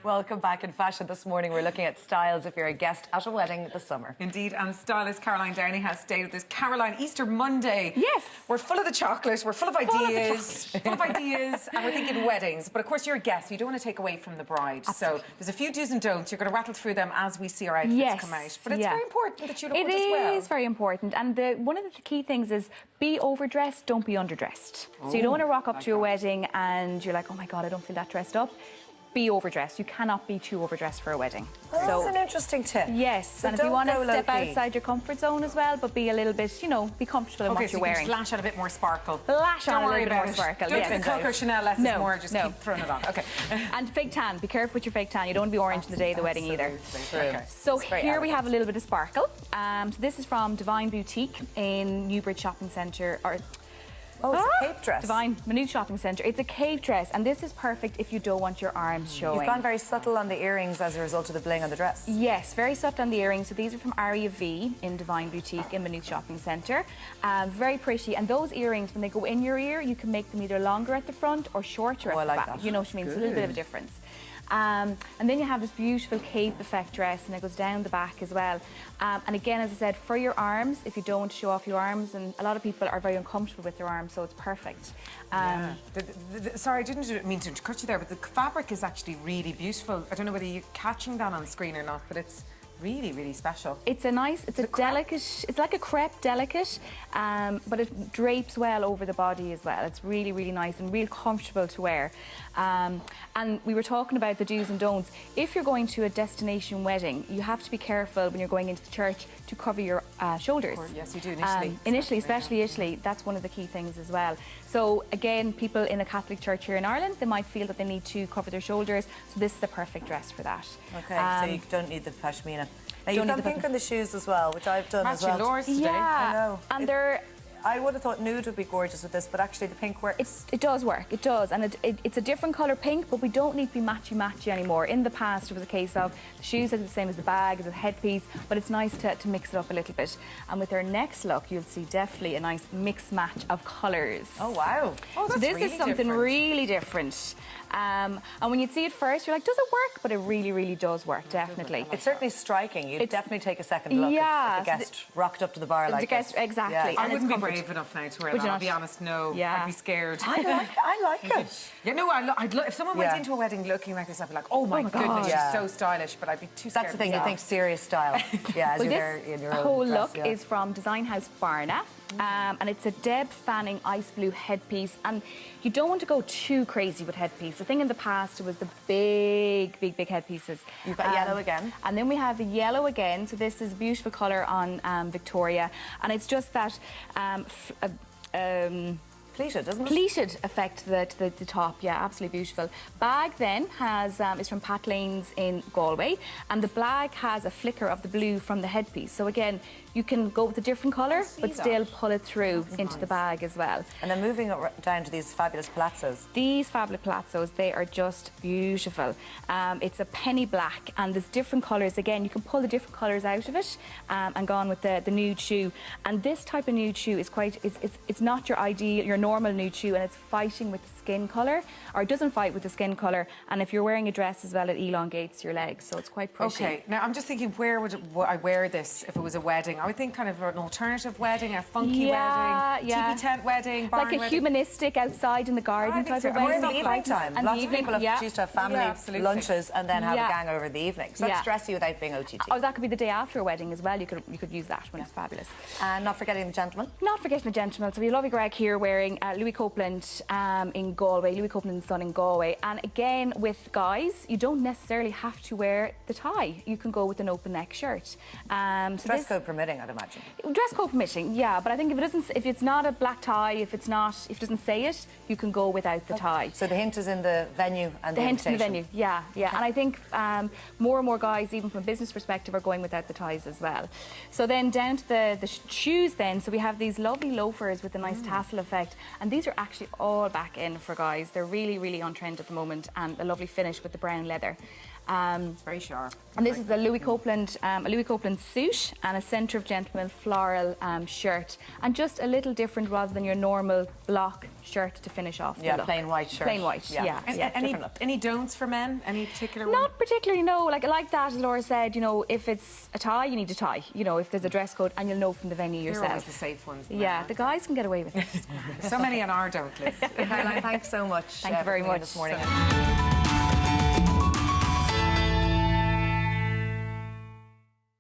Welcome back in fashion. This morning we're looking at styles if you're a guest at a wedding this summer. Indeed, and stylist Caroline Downey has stayed with us. Caroline, Easter Monday. Yes. We're full of the chocolate, we're full of ideas, and we're thinking weddings. But of course you're a guest, you don't want to take away from the bride. Absolutely. So there's a few do's and don'ts. You're going to rattle through them as we see our outfits come out. But it's very important that you look good as well. It is very important. And one of the key things is be overdressed, don't be underdressed. So you don't want to rock up to your wedding and you're like, oh my God, I don't feel that dressed up. Be overdressed. You cannot be too overdressed for a wedding. Well, so that's an interesting tip. Yes, so and if you want to step outside your comfort zone as well, but be a little bit, you know, be comfortable in what you're wearing. Okay, so lash on a bit more sparkle. Lash on a little bit more sparkle, yes. Don't Coco Chanel less is more, just keep throwing it on. Okay. And fake tan. Be careful with your fake tan. You don't want to be orange the day of the wedding either. Okay. So here we have a little bit of sparkle. So this is from Divine Boutique in Newbridge Shopping Centre. Oh, it's a cape dress. Divine, Maynooth Shopping Centre. It's a cape dress, and this is perfect if you don't want your arms showing. You've gone very subtle on the earrings as a result of the bling on the dress. Yes, very subtle on the earrings. So these are from Aria V in Divine Boutique in Maynooth Shopping Centre. Very pretty. And those earrings, when they go in your ear, you can make them either longer at the front or shorter at the back. That. You know what I mean? It's a little bit of a difference. And then you have this beautiful cape effect dress, and it goes down the back as well. And again, as I said, for your arms, if you don't want to show off your arms, and a lot of people are very uncomfortable with their arms, so it's perfect. Sorry, I didn't mean to cut you there, but the fabric is actually really beautiful. I don't know whether you're catching that on screen or not, but it's really, really special. It's a delicate, it's like a crepe delicate, but it drapes well over the body as well. It's really, really nice and real comfortable to wear. And we were talking about the do's and don'ts. If you're going to a destination wedding, you have to be careful when you're going into the church to cover your shoulders. Yes, you do, initially. Initially, especially Italy, that's one of the key things as well. So again, people in a Catholic church here in Ireland, they might feel that they need to cover their shoulders, so this is the perfect dress for that. Okay, so you don't need the pashmina. Now, you've done pink on the shoes as well, which I've done as well. Yours today. Yeah, I know. And I would have thought nude would be gorgeous with this, but actually the pink works. It does work, it does, and it's a different colour pink, but we don't need to be matchy-matchy anymore. In the past, it was a case of the shoes are the same as the bag, the headpiece, but it's nice to mix it up a little bit. And with our next look, you'll see definitely a nice mix-match of colours. Oh, wow. Oh, that's so this really is something different. Really different. And when you see it first, you're like, does it work? But it really, really does work, definitely. It's certainly striking. You'd definitely take a second look if a guest rocked up to the bar like this. Exactly. Yeah. I wouldn't be brave enough now to wear that, I'll be honest, no. Yeah. I'd be scared. I like it. Yeah, no, if someone went into a wedding looking like this, I'd be like, oh my goodness, she's so stylish, but I'd be too scared. That's the thing, you think serious style. Yeah, as well, you're there in your own whole dress, look is from Design House Barna. And it's a Deb Fanning ice blue headpiece, and you don't want to go too crazy with headpiece. The thing in the past was the big headpieces. You've got yellow again. And then we have the yellow again, so this is a beautiful colour on Victoria, and it's just that pleated, isn't it? Pleated effect to the top, yeah, absolutely beautiful. Bag then is from Pat Lane's in Galway, and the bag has a flicker of the blue from the headpiece. So again, you can go with a different colour, but still pull it through into the bag as well. And then moving down to these fabulous palazzos. These fabulous palazzos, they are just beautiful. It's a penny black, and there's different colours. Again, you can pull the different colours out of it and go on with the nude shoe. And this type of nude shoe is it's not your ideal, your normal nude shoe, and it's fighting with the skin colour, or it doesn't fight with the skin colour. And if you're wearing a dress as well, it elongates your legs, so it's quite pretty. Okay, now I'm just thinking, where would I wear this if it was a wedding? I would think kind of an alternative wedding, a funky wedding, teepee tent wedding, barn like a wedding. humanistic outside in the garden type of wedding. Or in the evening time. Lots of people used to have family lunches and then have a gang over the evening. So that's dressy without being OTT. Oh, that could be the day after a wedding as well. You could use that when it's fabulous. And not forgetting the gentleman. Not forgetting the gentleman. So we have lovely Greg here wearing Louis Copeland in Galway, Louis Copeland's son in Galway. And again, with guys, you don't necessarily have to wear the tie. You can go with an open neck shirt. Dress code permitting, I'd imagine. Dress code permitting, yeah. But I think if it's not a black tie, if it doesn't say it, you can go without the tie. So the hint is in the venue and the hint in the invitation. venue, yeah. And I think more and more guys, even from a business perspective, are going without the ties as well. So then down to the shoes then. So we have these lovely loafers with a nice tassel effect, and these are actually all back in for guys. They're really, really on trend at the moment, and a lovely finish with the brown leather. Very sharp. And this is a Louis Copeland suit and a centre of gentleman floral shirt, and just a little different rather than your normal block shirt to finish off the Yeah, look. plain white shirt. Plain white, yeah. Any don'ts for men? Any particular one? Not particularly, no. Like that, as Laura said, you know, if it's a tie, you need a tie. You know, if there's a dress code, and you'll know from the venue yourself. They're always the safe ones. Yeah, the guys can get away with it. So many on our don't list. Caroline, thanks so much. Thank you very much this morning.